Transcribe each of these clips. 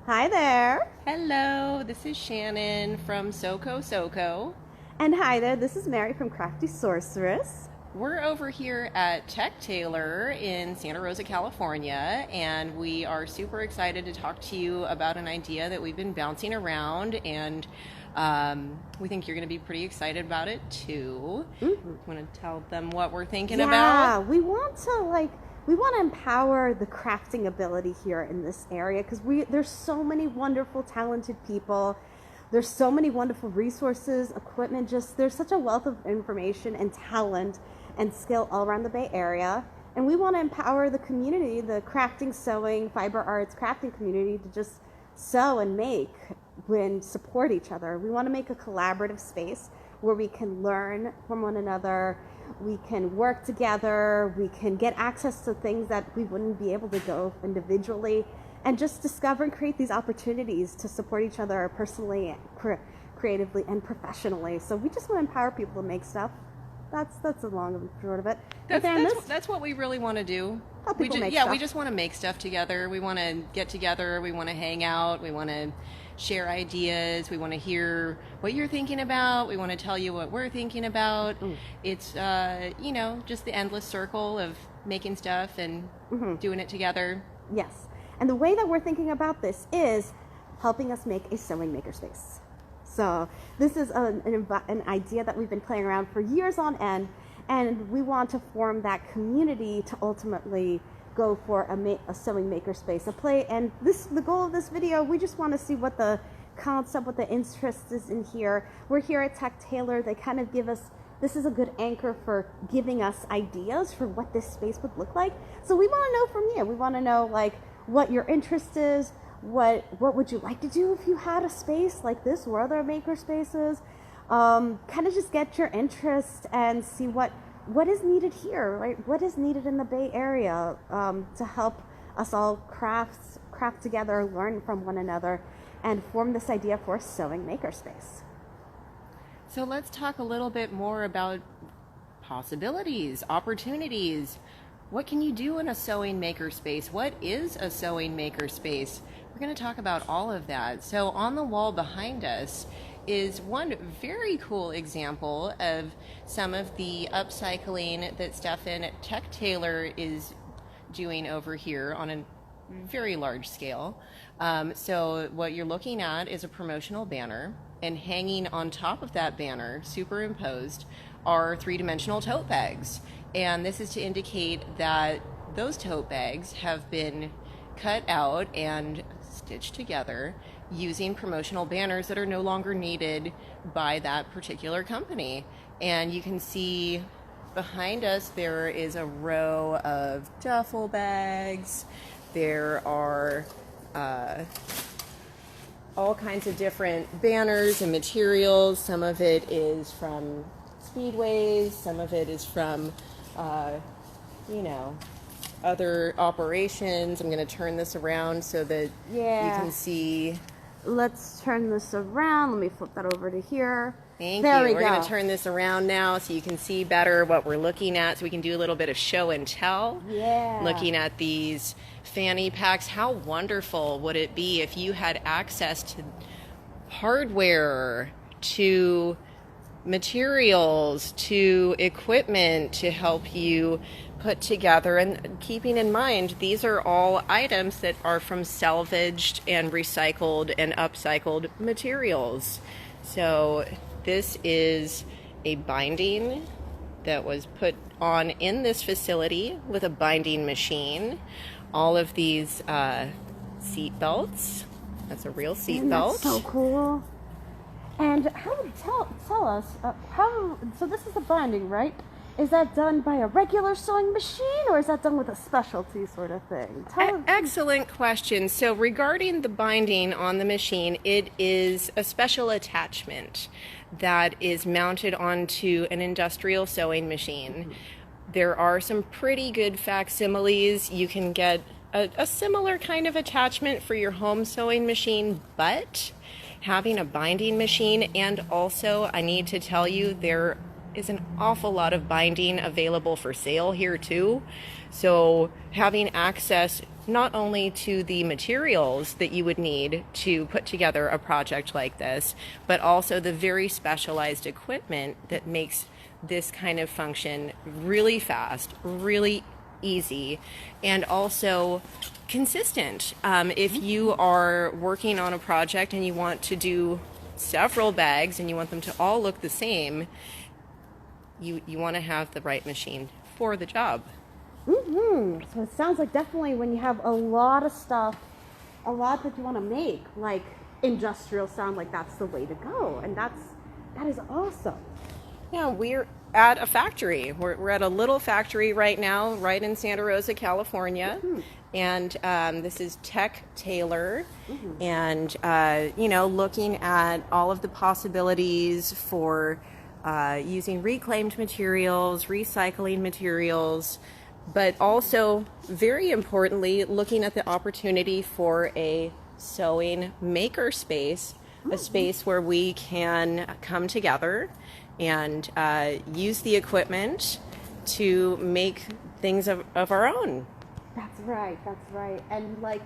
Hi there. Hello, this is Shannon from SoCo. And hi there, this is Mary from Crafty Sorceress. We're over here at Tech Tailor in Santa Rosa, California, and we are super excited to talk to you about an idea that we've been bouncing around, and we think you're going to be pretty excited about it too. Want to tell them what we're thinking Yeah, about? we want to empower the crafting ability here in this area because there's so many wonderful, talented people. There's so many wonderful resources, equipment, just there's such a wealth of information and talent and skill all around the Bay Area. And we want to empower the community, the crafting, sewing, fiber arts, crafting community to just sew and make and support each other. We want to make a collaborative space where we can learn from one another, we can work together, we can get access to things that we wouldn't be able to go individually, and just discover and create these opportunities to support each other personally, creatively, and professionally. So we just want to empower people to make stuff. That's the long and short of it. That's what we really want to do. Help people make stuff. We just want to make stuff together. We want to get together. We want to hang out. We want to share ideas. We want to hear what you're thinking about. We want to tell you what we're thinking about. It's just the endless circle of making stuff and doing it together. Yes. And the way that we're thinking about this is helping us make a sewing makerspace. So this is an idea that we've been playing around for years on end, and we want to form that community to ultimately go for a sewing makerspace, a play. And the goal of this video, we just want to see what the concept, what the interest is in here. We're here at Tech Tailor. They kind of give us, this is a good anchor for giving us ideas for what this space would look like. So we want to know from you. We want to know what your interest is. What would you like to do if you had a space like this or other maker spaces? Kind of just get your interest and see what is needed here, right? What is needed in the Bay Area to help us all craft together, learn from one another, and form this idea for a sewing makerspace. So let's talk a little bit more about possibilities, opportunities. What can you do in a sewing makerspace? What is a sewing makerspace? We're going to talk about all of that. So on the wall behind us is one very cool example of some of the upcycling that Stefan at Tech Tailor is doing over here on a very large scale. So what you're looking at is a promotional banner, and hanging on top of that banner, superimposed, are three-dimensional tote bags. And this is to indicate that those tote bags have been cut out and stitched together using promotional banners that are no longer needed by that particular company. And you can see behind us there is a row of duffel bags. There are all kinds of different banners and materials. Some of it is from Speedways, some of it is from other operations. I'm going to turn this around so that you can see. Let's turn this around. Let me flip that over to here. Thank there you. We're going to turn this around now so you can see better what we're looking at, so we can do a little bit of show and tell. Yeah. Looking at these fanny packs, how wonderful would it be if you had access to hardware, to materials, to equipment to help you put together, and keeping in mind these are all items that are from salvaged and recycled and upcycled materials. So this is a binding that was put on in this facility with a binding machine. All of these seat belts. That's a real seat belt. That's so cool. And tell us how? So this is a binding, right? Is that done by a regular sewing machine, or is that done with a specialty sort of thing? Excellent question. So regarding the binding on the machine, it is a special attachment that is mounted onto an industrial sewing machine. There are some pretty good facsimiles. You can get a similar kind of attachment for your home sewing machine, but having a binding machine, and also I need to tell you there is an awful lot of binding available for sale here too. So having access not only to the materials that you would need to put together a project like this, but also the very specialized equipment that makes this kind of function really fast, really easy, and also consistent. If you are working on a project and you want to do several bags and you want them to all look the same, you want to have the right machine for the job. So it sounds like definitely when you have a lot of stuff, a lot that you want to make, like industrial sound, like that's the way to go, and that is awesome. Yeah, we're at a factory. We're at a little factory right now, right in Santa Rosa, California. And this is Tech Tailor. And, looking at all of the possibilities for using reclaimed materials, recycling materials, but also, very importantly, looking at the opportunity for a sewing maker space, a space where we can come together and use the equipment to make things of our own. That's right. And like,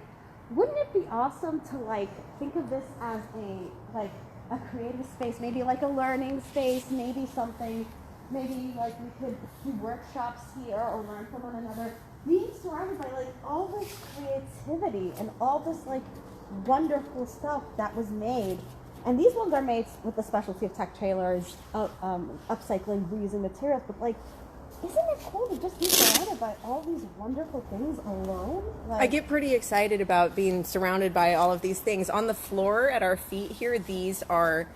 wouldn't it be awesome to like think of this as a creative space, maybe like a learning space, maybe something, maybe like we could do workshops here or learn from one another, being surrounded by like all this creativity and all this like wonderful stuff that was made. And these ones are made with the specialty of Tech Tailors, upcycling, reusing materials. But like, isn't it cool to just be surrounded by all these wonderful things alone? Like, I get pretty excited about being surrounded by all of these things. On the floor at our feet here, these are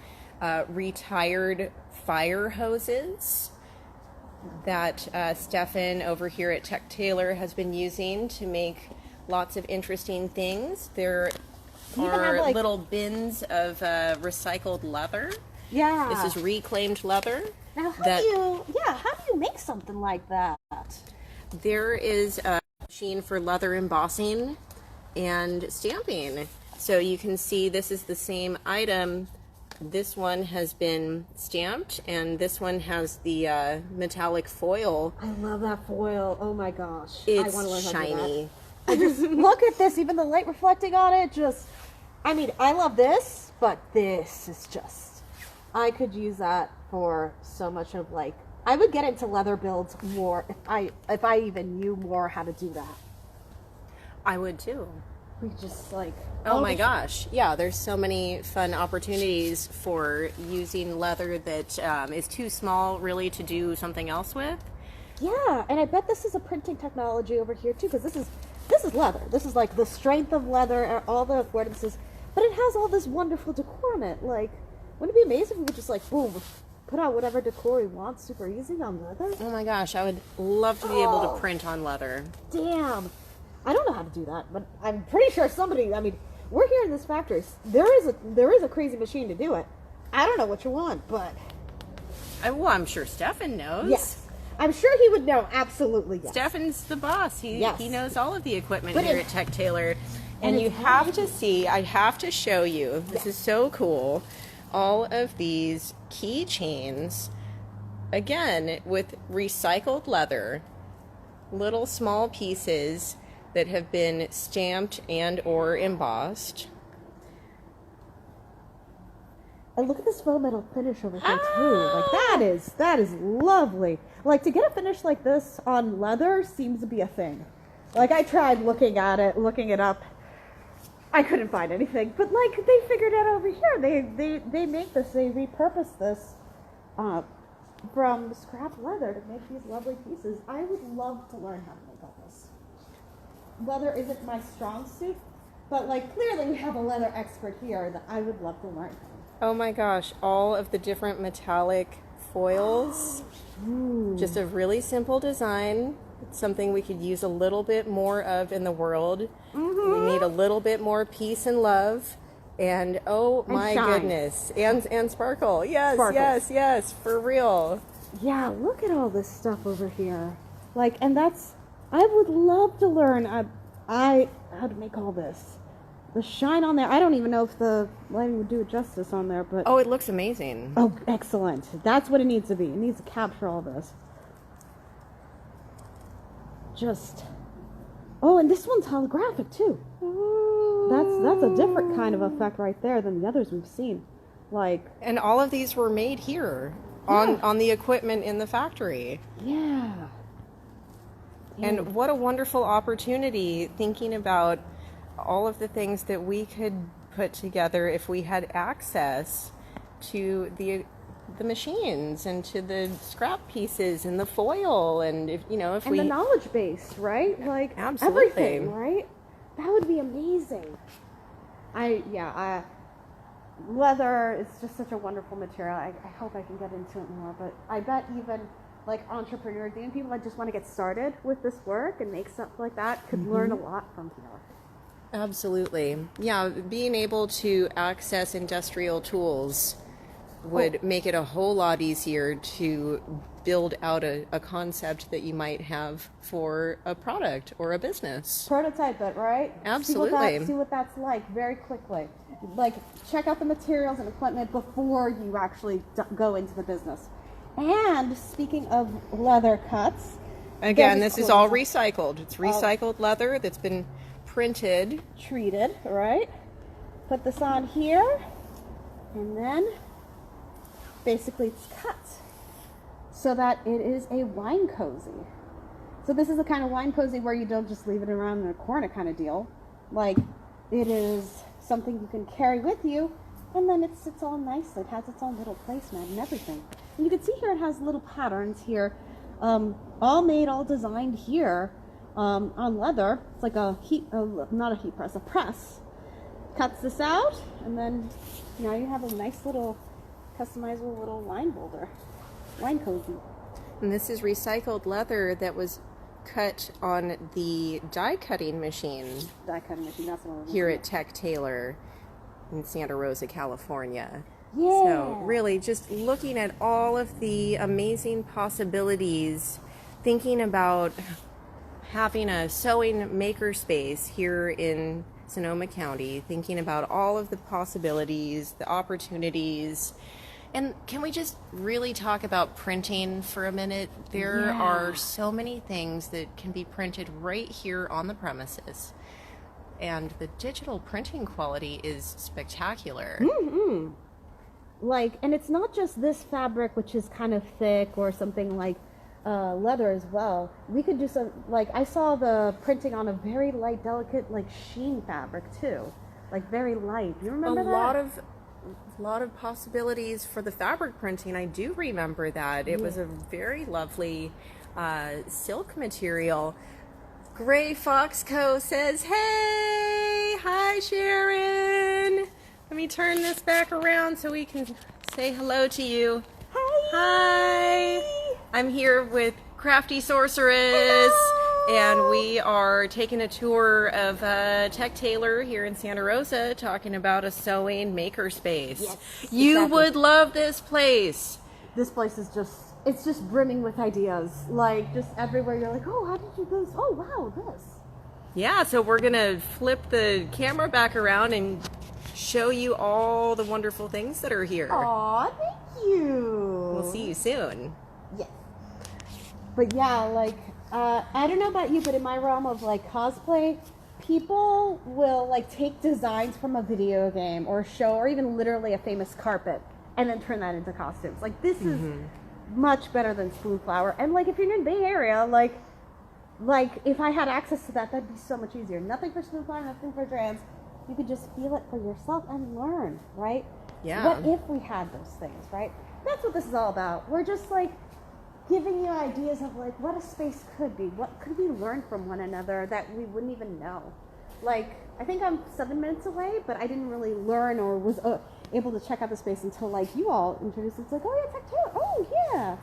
retired fire hoses that Stefan over here at Tech Tailor has been using to make lots of interesting things. There are little bins of recycled leather. Yeah. This is reclaimed leather. Now, how do you make something like that? There is a machine for leather embossing and stamping. So you can see this is the same item. This one has been stamped, and this one has the metallic foil. I love that foil. Oh my gosh. It's I want to learn how to do shiny. that. Just look at this, even the light reflecting on it, I love this, but this is just, I could use that for so much of like, I would get into leather builds more if I even knew more how to do that. I would too. We just like, Oh my gosh. Yeah, there's so many fun opportunities for using leather that is too small really to do something else with. Yeah, and I bet this is a printing technology over here too, because this is leather. This is like the strength of leather, all the affordances, but it has all this wonderful decor in it. Like, wouldn't it be amazing if we could just like, boom, put out whatever decor we want super easy on leather? Oh my gosh, I would love to be able to print on leather. Damn. I don't know how to do that, but I'm pretty sure somebody, we're here in this factory. There is a crazy machine to do it. I don't know what you want, but I'm sure Stefan knows. yes. I'm sure he would know, absolutely, yes. Stefan's the boss. He knows all of the equipment But here it- at Tech Tailor. And and you it's have to see, I have to show you, this is so cool, all of these keychains, again, with recycled leather, little small pieces that have been stamped and or embossed. And look at this faux metal finish over here too. Like that is lovely. Like to get a finish like this on leather seems to be a thing. Like I tried looking it up. I couldn't find anything. But like they figured out over here. They make this, they repurpose this from scrap leather to make these lovely pieces. I would love to learn how to make all this. Leather isn't my strong suit, but like clearly we have a leather expert here that I would love to learn from. Oh my gosh, all of the different metallic foils. Just a really simple design. It's something we could use a little bit more of in the world. We need a little bit more peace and love. And oh my shine. goodness. And sparkle. Yes, Sparkles. yes, for real. Yeah, look at all this stuff over here. Like, and that's, I would love to learn how to make all this. The shine on there, I don't even know if the lighting would do it justice on there, but... Oh, it looks amazing. Oh, excellent. That's what it needs to be. It needs to capture all this. Just Oh, and this one's holographic too. That's a different kind of effect right there than the others we've seen. Like, And all of these were made here on the equipment in the factory. yeah. And what a wonderful opportunity thinking about all of the things that we could put together if we had access to the machines and to the scrap pieces and the foil and if And the knowledge base, right? Like Absolutely. everything, right? That would be amazing. Leather is just such a wonderful material. I hope I can get into it more, but I bet even like entrepreneurs, even people that just want to get started with this work and make something like that could learn a lot from here. Absolutely. Yeah, being able to access industrial tools would make it a whole lot easier to build out a concept that you might have for a product or a business. Prototype it, right? Absolutely. See what that's like very quickly. Like, check out the materials and equipment before you actually go into the business. And speaking of leather cuts, Again, there's this is cool- all recycled. It's recycled leather that's been printed. treated, right? Put this on here, and then basically it's cut so that it is a wine cozy. So this is the kind of wine cozy where you don't just leave it around in a corner kind of deal. Like, it is something you can carry with you, and then it sits all nicely. It has its own little placemat and everything. And you can see here it has little patterns here, all made, all designed here on leather. It's like not a heat press, a press. Cuts this out, and then now you have a nice little customizable little wine holder, wine cozy. And this is recycled leather that was cut on the die cutting machine Die cutting machine. That's what here at Tech Tailor in Santa Rosa, California. Yeah. So really just looking at all of the amazing possibilities, thinking about having a sewing makerspace here in Sonoma County, thinking about all of the possibilities, the opportunities. And can we just really talk about printing for a minute? There Yeah. are so many things that can be printed right here on the premises. And the digital printing quality is spectacular. Like, and it's not just this fabric, which is kind of thick, or something like leather as well. We could do some, like, I saw the printing on a very light, delicate, like, sheen fabric too. Like, very light. You remember that? A lot of possibilities for the fabric printing. I do remember that. It was a very lovely silk material. Gray Fox Co. says, "Hey, hi Sharon. Let me turn this back around so we can say hello to you. Hi. I'm here with Crafty Sorceress. And we are taking a tour of Tech Tailor here in Santa Rosa, talking about a sewing makerspace. Yes, You exactly. would love this place. This place is it's just brimming with ideas. Like, just everywhere you're like, oh, how did you do this? Oh, wow, this. Yeah, so we're going to flip the camera back around and show you all the wonderful things that are here. Aw, thank you. We'll see you soon. Yes. But yeah, like, I don't know about you, but in my realm of like cosplay, people will like take designs from a video game or a show or even literally a famous carpet and then turn that into costumes. Like, this is much better than Spoonflower. And like, if you're in the Bay Area, like if I had access to that, that'd be so much easier. Nothing for Spoonflower, nothing for Drans. You could just feel it for yourself and learn, right? Yeah. What if we had those things, right? That's what this is all about. We're just like giving you ideas of like what a space could be. What could we learn from one another that we wouldn't even know? Like, I think I'm 7 minutes away, but I didn't really learn or was able to check out the space until like you all introduced. It's like, oh yeah, Tech Tailor. Oh yeah.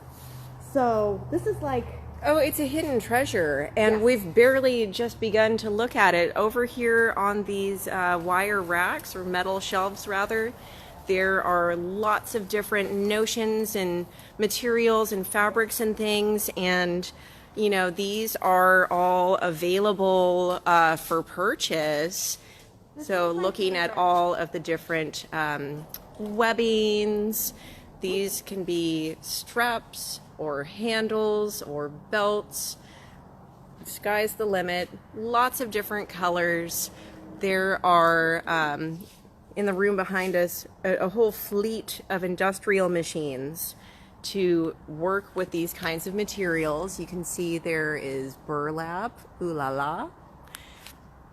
So this is like, Oh, it's a hidden treasure, and Yes. we've barely just begun to look at it. Over here on these wire racks, or metal shelves rather, there are lots of different notions and materials and fabrics and things, and you know, these are all available for purchase. So looking at all of the different webbings, these can be straps or handles or belts. sky's the limit. Lots of different colors. There are, in the room behind us, a whole fleet of industrial machines to work with these kinds of materials. You can see there is burlap, ooh la la.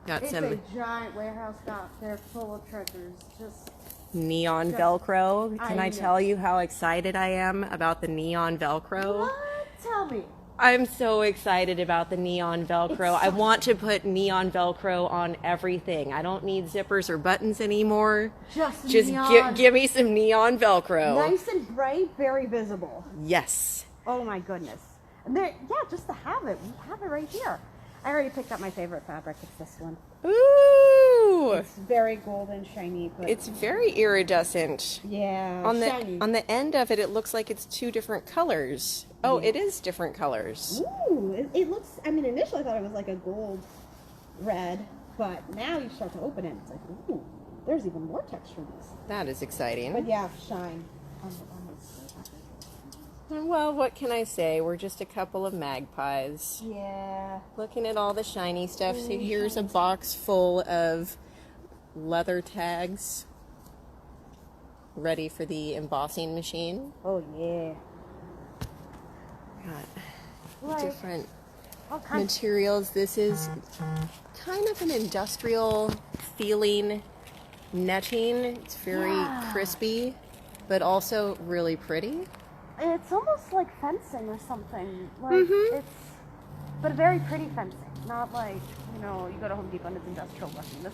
Got It's some a giant warehouse out there full of treasures. Just neon Velcro. Can I know. tell you how excited I am about the neon Velcro? what? Tell me. I'm so excited about the neon Velcro. I want to put neon Velcro on everything. I don't need zippers or buttons anymore. Just Just give me some neon Velcro. Nice and bright, very visible. Yes. Oh my goodness. And there, yeah, just to have it. We have it right here. I already picked up my favorite fabric. It's this one. Ooh. It's very golden, shiny, but It's very iridescent. yeah, On shiny. the end of it, it looks like it's two different colors. Oh, it is different colors. Ooh, it looks. I mean, initially I thought it was like a gold red, but now you start to open it, it's like, ooh, there's even more texture in these. That is exciting. But yeah, shine. Well, what can I say? We're just a couple of magpies. Yeah. Looking at all the shiny stuff. So here's a box full of leather tags ready for the embossing machine. Oh yeah. Got Like, different all kinds. materials. This is kind of an industrial feeling netting. It's very Yeah. crispy, but also really pretty. It's almost like fencing or something. Like it's, but very pretty fencing. Not like, you know, you go to Home Depot and it's industrial looking.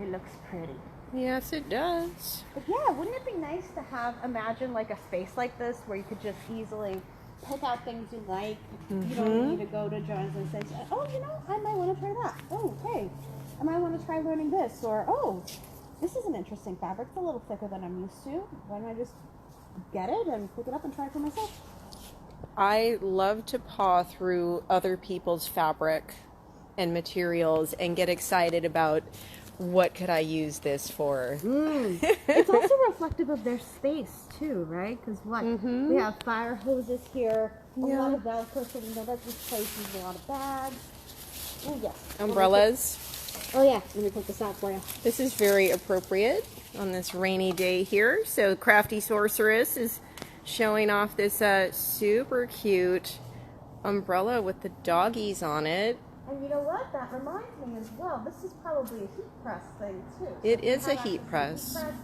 It looks pretty. Yes, it does. But yeah, wouldn't it be nice to have, imagine like a space like this where you could just easily pick out things you like. You don't need to go to Joann's and say, oh, you know, I might want to try that. Oh, hey, I might want to try learning this. Or, oh, this is an interesting fabric. It's a little thicker than I'm used to. Why don't I just get it and pick it up and try it for myself? I love to paw through other people's fabric and materials and get excited about what could I use this for. It's also reflective of their space too, right? Because what? We have fire hoses here, a lot of Velcro, so we know that this place uses a lot of bags. Oh yes. Umbrellas. Oh yeah, let me put this out for you. This is very appropriate on this rainy day here. So Crafty Sorceress is showing off this super cute umbrella with the doggies on it. And you know what? That reminds me as well. This is probably a heat press thing too. So It you is a have heat access to press.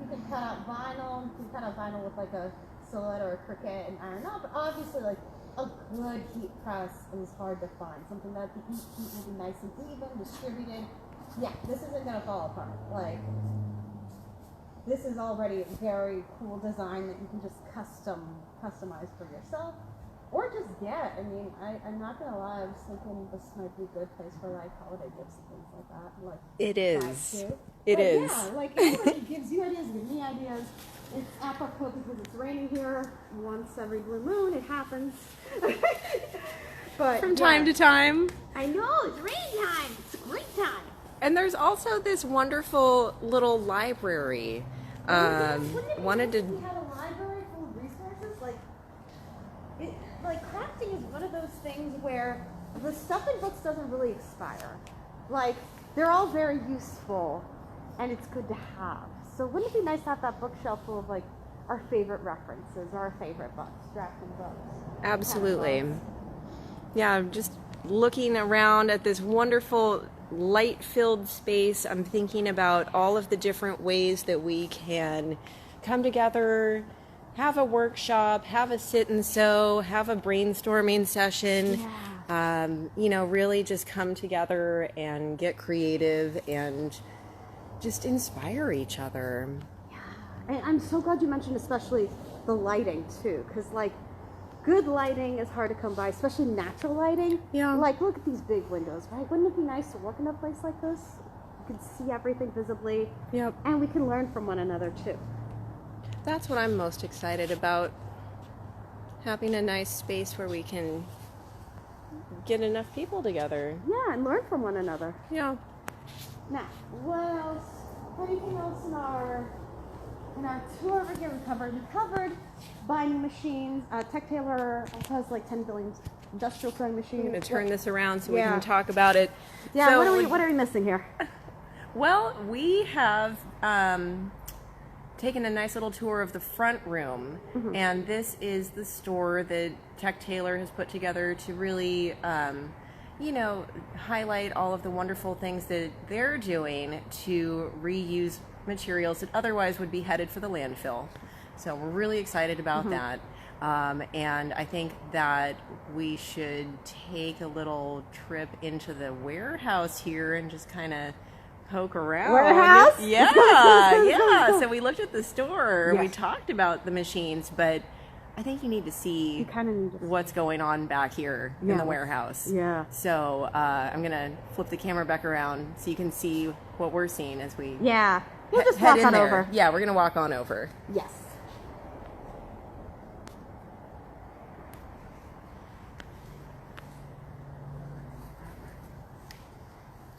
You can cut out vinyl. You can cut out vinyl with like a silhouette or a cricket and iron out. But obviously, like a good heat press is hard to find. Something that the heat will be nice and even, distributed. Yeah, this isn't gonna fall apart. Like this is already a very cool design that you can just customize for yourself. Or just get. I mean, I'm not gonna lie. I was thinking this might be a good place for like holiday gifts and things like that. Like It is. too. It But is. Yeah, like it gives you ideas, gives me ideas. It's apropos because it's raining here once every blue moon. It happens. But From time to time. I know it's rain time. It's a great time. And there's also this wonderful little library. Wouldn't it be Wanted nice to if we had a library full of resources? Like crafting is one of those things where the stuff in books doesn't really expire. Like they're all very useful, and it's good to have. So wouldn't it be nice to have that bookshelf full of like our favorite references, our favorite books, drafting books? Absolutely. catalogs? Yeah, I'm just looking around at this wonderful light-filled space. I'm thinking about all of the different ways that we can come together, have a workshop, have a sit and sew, have a brainstorming session. You know, really just come together and get creative and just inspire each other. And I'm so glad you mentioned especially the lighting too, because like good lighting is hard to come by, especially natural lighting. Yeah. Like look at these big windows, right? Wouldn't it be nice to work in a place like this? You can see everything visibly, Yep. and we can learn from one another too. That's what I'm most excited about. Having a nice space where we can get enough people together. Yeah, and learn from one another. Yeah. Now, what else? Anything else in our tour over here? We covered binding machines. Tech Tailor also has like 10 billion industrial sewing machine. I'm going to turn this around so we Yeah. can talk about it. Yeah, So, what are we missing here? well, we have taken a nice little tour of the front room, and this is the store that Tech Tailor has put together to really, highlight all of the wonderful things that they're doing to reuse materials that otherwise would be headed for the landfill. So we're really excited about that. And I think that we should take a little trip into the warehouse here and just kind of poke around. Warehouse? Yeah, yeah. So we looked at the store, we Yes. talked about the machines, but I think you need to see You kind of need to. what's going on back here in Yeah. the warehouse. Yeah. So I'm going to flip the camera back around so you can see what we're seeing as we Yeah. We'll just head walk in on there. over. Yeah, we're going to walk on over. Yes.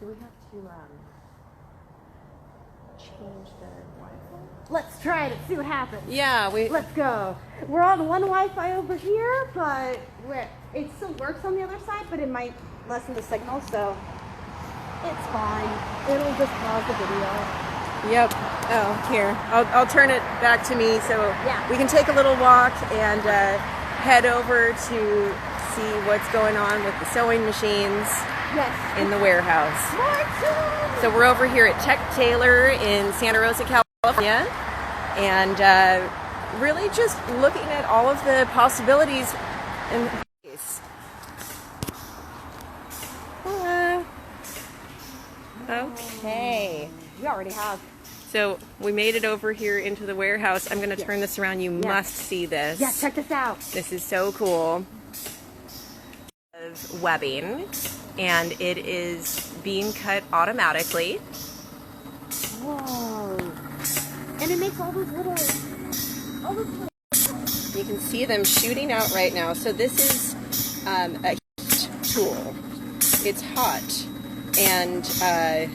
Do we have to change the Wi-Fi? Let's try it and see what happens. Yeah, Let's go. We're on one Wi-Fi over here, but it still works on the other side, but it might lessen the signal, so it's fine. It'll just pause the video. Yep. Oh, here. I'll turn it back to me so Yeah. we can take a little walk and head over to see what's going on with the sewing machines Yes. in the warehouse. Martin! So we're over here at Tech Tailor in Santa Rosa, California, and really just looking at all of the possibilities in place. Okay. We already have. So we made it over here into the warehouse. I'm going to turn this around. You must see this. Yeah, check this out. This is so cool. Of webbing, and it is being cut automatically. Whoa. And it makes all those little. You can see them shooting out right now. So this is a heat tool. It's hot, and I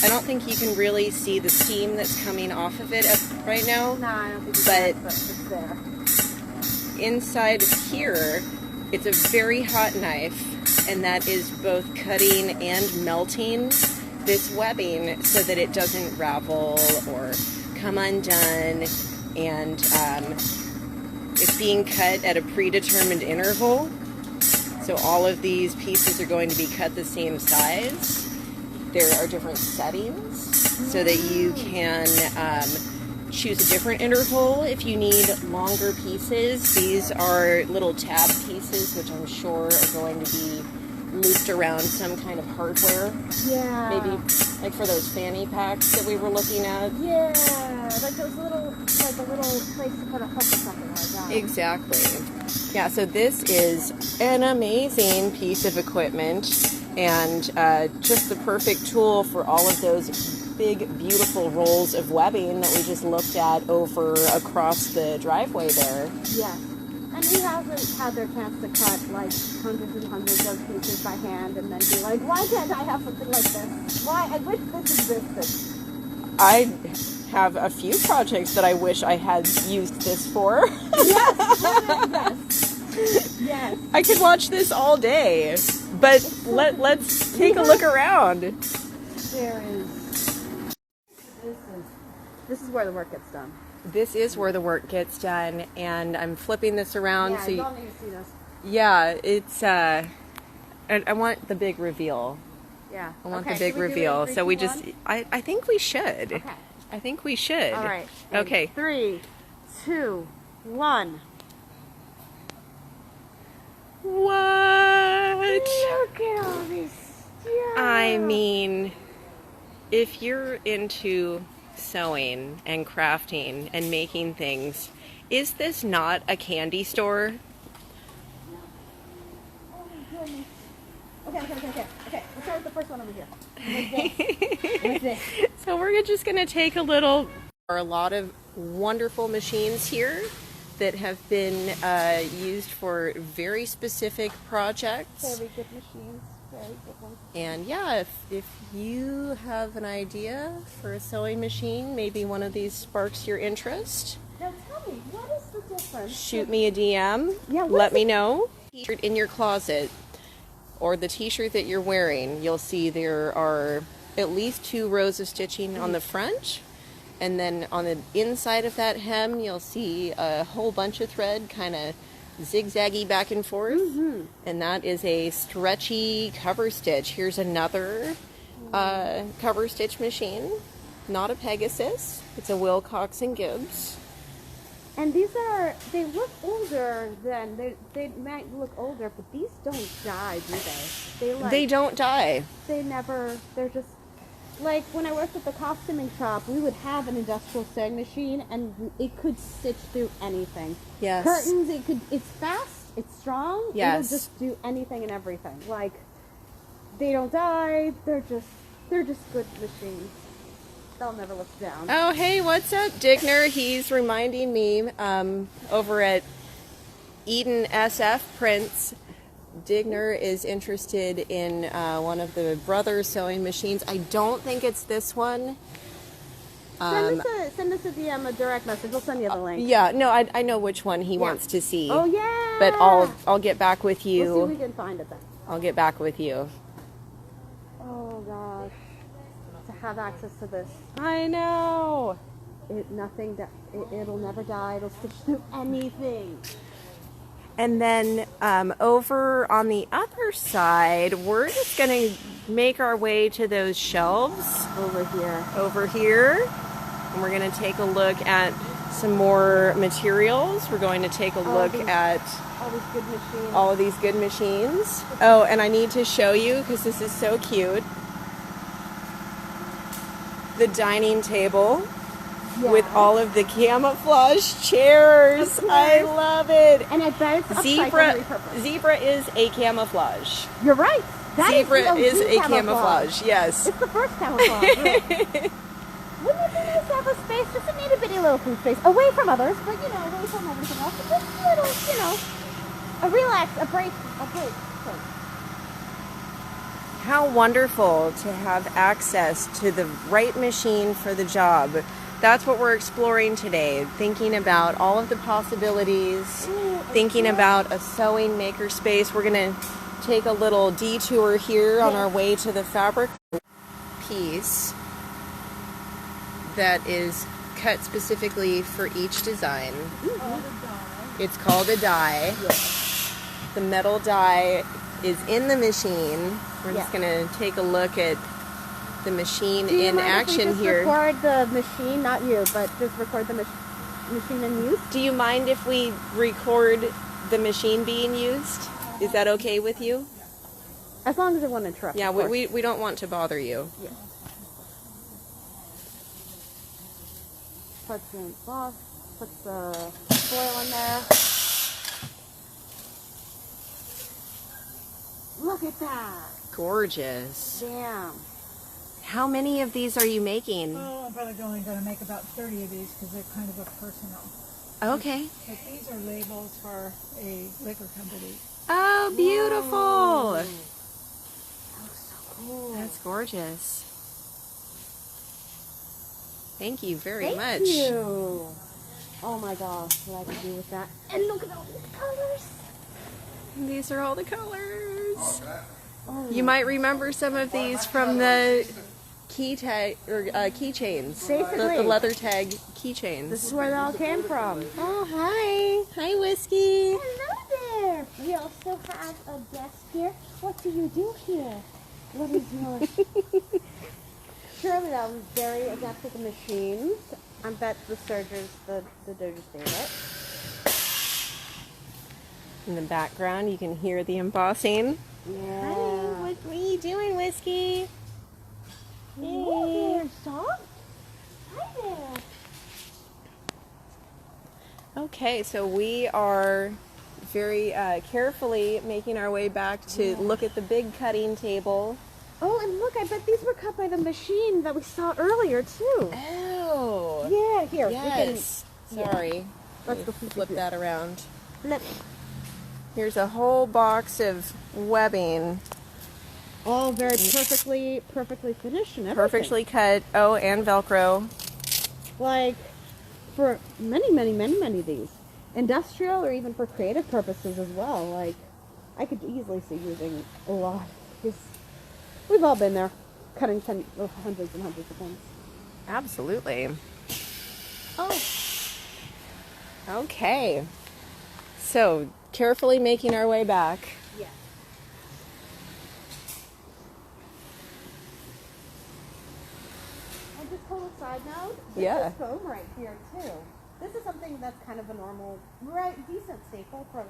don't think you can really see the steam that's coming off of it right now. Nah, I don't think But it's there. inside of here, it's a very hot knife, and that is both cutting and melting this webbing so that it doesn't ravel or come undone. And it's being cut at a predetermined interval. So all of these pieces are going to be cut the same size. There are different settings so that you can choose a different interval if you need longer pieces. These are little tab pieces, which I'm sure are going to be looped around some kind of hardware. Yeah. Maybe like for those fanny packs that we were looking at. Yeah, like those little, like a little place to put a hook or something like that. Exactly. Yeah, so this is an amazing piece of equipment and just the perfect tool for all of those big, beautiful rolls of webbing that we just looked at over across the driveway there. Yeah. And who hasn't had their chance to cut like hundreds and hundreds of pieces by hand and then be like, why can't I have something like this? Why? I wish this existed. I have a few projects that I wish I had used this for. Yes. Yes. I could watch this all day, but let's take a look around. There is. This is where the work gets done. This is where the work gets done, and I'm flipping this around. Yeah, so you all need to see this. yeah, it's I want the big reveal. Yeah. I want Okay, the big should we do it in reveal. three, So we two, just one? I think we should. Okay. I think we should. All right. Okay. 3, 2, 1. What? Look at all this stuff. I mean, if you're into sewing and crafting and making things, is this not a candy store? Oh my goodness. Okay. Let's start with the first one over here. What's this? So we're just going to take a little. There are a lot of wonderful machines here that have been used for very specific projects. Very good machines. Very good ones. And yeah, if you have an idea for a sewing machine, maybe one of these sparks your interest, Now tell me, what is the difference? shoot me a DM. Yeah, what Let is me it? know. T-shirt in your closet or the t-shirt that you're wearing, you'll see there are at least 2 rows of stitching on the front, and then on the inside of that hem you'll see a whole bunch of thread kind of zigzaggy back and forth, and that is a stretchy cover stitch. Here's another cover stitch machine, not a Pegasus, it's a Wilcox and Gibbs. And they look older than, they might look older, but these don't die, do they? They don't die. They're just, like when I worked at the costuming shop, we would have an industrial sewing machine and it could stitch through anything. Yes. Curtains, it's fast, it's strong, Yes. it'll just do anything and everything. Like, they don't die, they're just good machines. They'll never look down. Oh, hey, what's up, Digner? He's reminding me over at Eden SF Prints, Digner is interested in one of the Brothers sewing machines. I don't think it's this one. Send us a DM, a direct message. We'll send you the link. Yeah, no, I know which one he wants to see. Oh, yeah. But I'll get back with you. We'll see if we can find it then. I'll get back with you. Oh, gosh. To have access to this. I know. It'll never die. It'll stitch through anything. And then over on the other side, we're just going to make our way to those shelves over here. And we're going to take a look at some more materials. We're going to take a look at all of these good machines. Oh, and I need to show you, because this is so cute, the dining table. Yeah. With all of the camouflage chairs. I love it. And I bet it's Zebra is a camouflage. You're right. Zebra is a camouflage. Yes. It's the first camouflage. Really. Wouldn't it be nice to have a space, just a itty bitty little food space, away from others, but away from everything else, but just a little, a relax, a break. How wonderful to have access to the right machine for the job. That's what we're exploring today, thinking about all of the possibilities, thinking about a sewing makerspace. We're going to take a little detour here on our way to the fabric piece that is cut specifically for each design. It's called a die. The metal die is in the machine. We're just going to take a look at the machine in action here. Record the machine, not you, but just record the machine in use. Do you mind if we record the machine being used? Is that okay with you? As long as it won't interrupt. Yeah, we don't want to bother you. Yeah. Puts the cloth, puts the foil in there. Look at that. Gorgeous. Damn. How many of these are you making? Oh, I'm probably only going to make about 30 of these because they're kind of a personal. Okay. But these are labels for a liquor company. Oh, beautiful. That looks so cool. That's gorgeous. Thank you very much. Thank you. Oh my gosh, what I can do with that. And look at all the colors. These are all the colors. Oh, You might remember some of these from the keychains. Basically. The leather tag keychains. this is where they all came from. Oh, hi. Hi, Whiskey. Hello there. We also have a desk here. What do you do here? What is yours? Surely that was very adept with the machines. I bet the Doges did it. In the background, you can hear the embossing. Yeah. Hi, what are you doing, Whiskey? Hey there, soft. Hi there. Okay, so we are very carefully making our way back to look at the big cutting table. Oh, and look, I bet these were cut by the machine that we saw earlier, too. Oh. Yeah, here. Yes. Sorry. Let's go Flip that around. Flip. Here's a whole box of webbing. All very perfectly finished and everything. Perfectly cut. Oh, and Velcro. Like, for many of these. Industrial or even for creative purposes as well. Like, I could easily see using a lot because we've all been there, cutting hundreds and hundreds of things. Absolutely. Oh. Okay. So, carefully making our way back. Yeah. And just total side note, Yeah. this foam right here too. This is something that's kind of a normal, right, decent staple for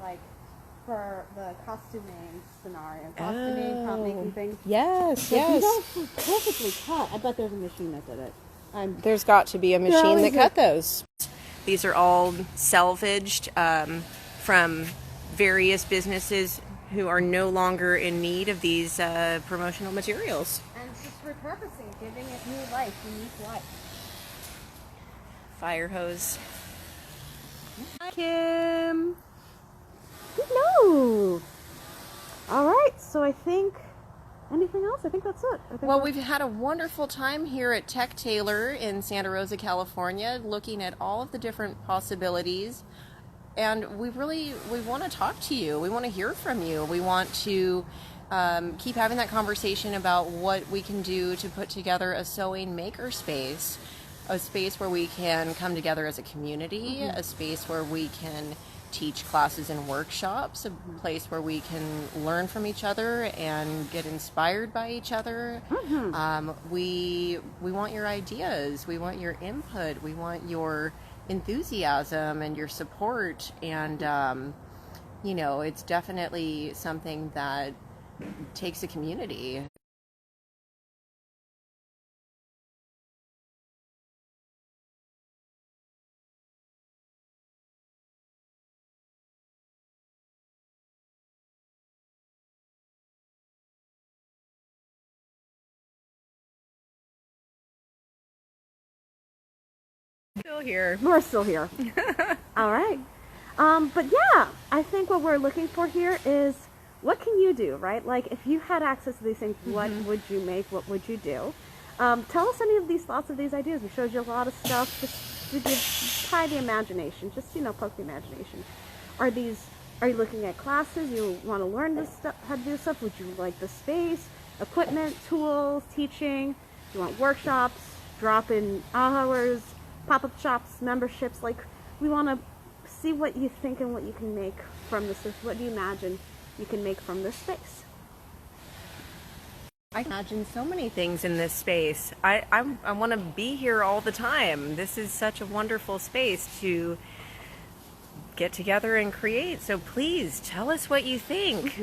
the costuming scenario, costuming, prop making things. Yes, But yes. these are perfectly cut. I bet there's a machine that did it. There's got to be a machine always that cut those. These are all salvaged from various businesses who are no longer in need of these promotional materials. And just repurposing, giving it new life, unique life. Fire hose. Hi, Kim. No. All right. So I think anything else? I think that's it. Well, we've had a wonderful time here at Tech Tailor in Santa Rosa, California, looking at all of the different possibilities. And we want to talk to you. We want to hear from you. We want to keep having that conversation about what we can do to put together a sewing maker space, a space where we can come together as a community, a space where we can teach classes and workshops, a place where we can learn from each other and get inspired by each other. We want your ideas. We want your input. We want your enthusiasm and your support. And, it's definitely something that takes a community. Still here. We're still here. All right. But yeah, I think what we're looking for here is what can you do, right? Like if you had access to these things, what would you make? What would you do? Tell us any of these thoughts of these ideas. We showed you a lot of stuff. Just try the imagination. Just, poke the imagination. Are you looking at classes? You want to learn this stuff, how to do stuff? Would you like the space, equipment, tools, teaching? Do you want workshops, drop-in hours, pop-up shops, memberships? Like, we want to see what you think and what you can make from this. What do you imagine you can make from this space? I imagine so many things in this space. I want to be here all the time. This is such a wonderful space to get together and create. So please tell us what you think.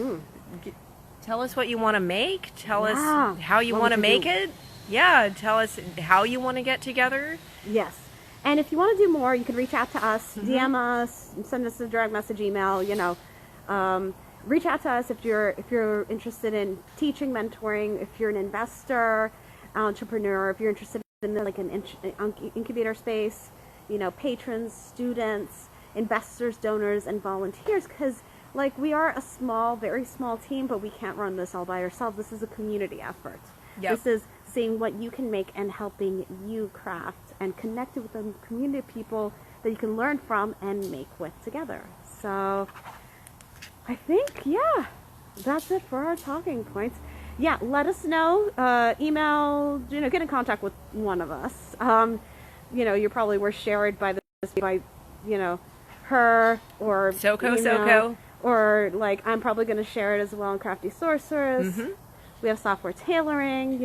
Tell us what you want to make. Tell us how you want to make it. Yeah, tell us how you want to get together. Yes. And if you want to do more, you can reach out to us, DM us, send us a direct message, email, reach out to us if you're interested in teaching, mentoring, if you're an investor, entrepreneur, if you're interested in like an incubator space, patrons, students, investors, donors, and volunteers, because like we are a small, very small team, but we can't run this all by ourselves. This is a community effort. Yep. This is seeing what you can make and helping you craft and connect with a community of people that you can learn from and make with together. So I think, that's it for our talking points. Yeah, let us know, email, get in contact with one of us. You probably were shared by her or Soko. Or like I'm probably going to share it as well in Crafty Sorceress. We have software tailoring,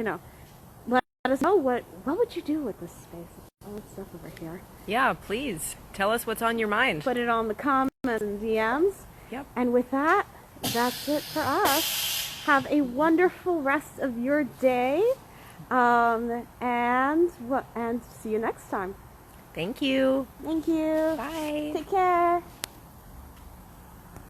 let us know what would you do with this space? All this stuff over here. Yeah, please tell us what's on your mind. Put it on the comments and DMs. Yep. And with that, that's it for us. Have a wonderful rest of your day. And see you next time. Thank you. Thank you. Bye. Take care.